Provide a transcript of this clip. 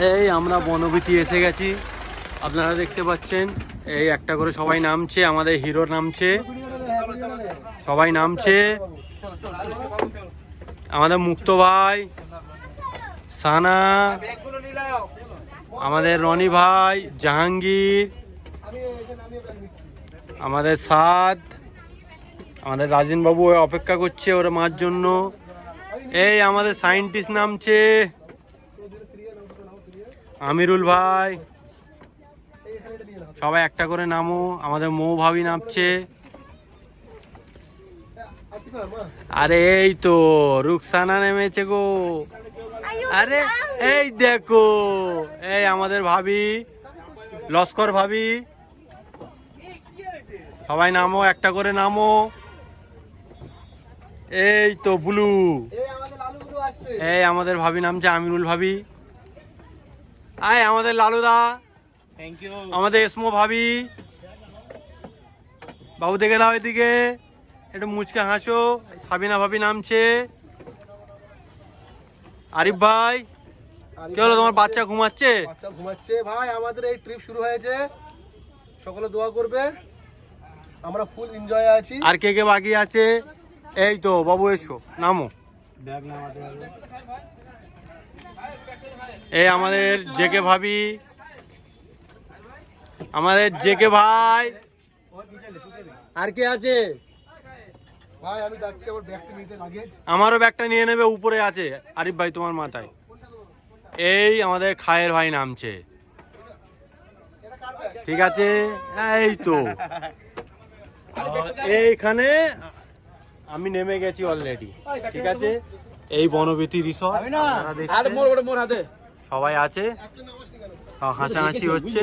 এই আমরা বনবীথি এসে গেছি, আপনারা দেখতে পাচ্ছেন। এই একটা করে সবাই নামছে, আমাদের হিরো নামছে, সবাই নামছে। আমাদের মুক্ত ভাই, সানা, আমাদের রনি ভাই, জাহাঙ্গীর, আমাদের সাদ, আমাদের রাজিন বাবু অপেক্ষা করছে ওরা মার জন্য। এই আমাদের সায়েন্টিস্ট নামছে, আমিরুল ভাই, সবাই একটা করে নামো। আমাদের মৌ ভাবি নামছে। আরে এই তো রুকসানা নেমেছে গো। আরে এই দেখো, এই আমাদের ভাবি, লস্কর ভাবি, সবাই নামো, একটা করে নামো। এই তো ব্লু, এই আমাদের ভাবি নামছে, আমিরুল ভাবি। আয় আমাদের লালুদা, থ্যাংক ইউ। আমাদের এসমো ভাবি। বাবু দেখে দাও এদিকে, একটু মুচকে হাসো। সাবিনা ভাবি নামছে। আরিফ ভাই, কি হলো তোমার বাচ্চা ঘুমাচ্ছে? বাচ্চা ঘুমাচ্ছে ভাই। আমাদের এই ট্রিপ শুরু হয়েছে, সকলে দোয়া করবে, আমরা ফুল এনজয় আছি। আর কে কে বাকি আছে? এই তো বাবু এসো, নামো। ব্যাগ নামাতে হবে। এই আমাদের জেকে ভাবি, আমাদের জেকে ভাই। আর কে আছে? ভাই আমি যাচ্ছি আমার ব্যাগটা নিতে, লাগেজ। আমারও ব্যাগটা নিয়ে নেবে, উপরে আছে আরিফ ভাই তোমার মাথায়। এই আমাদের খায়ের ভাই নামছে, ঠিক আছে। এই তো এইখানে আমি নেমে গেছি অলরেডি, ঠিক আছে। এই বনবীথি রিসর্ট আপনারা দেখছেন, সবাই আছে, হাসাহাসি হচ্ছে।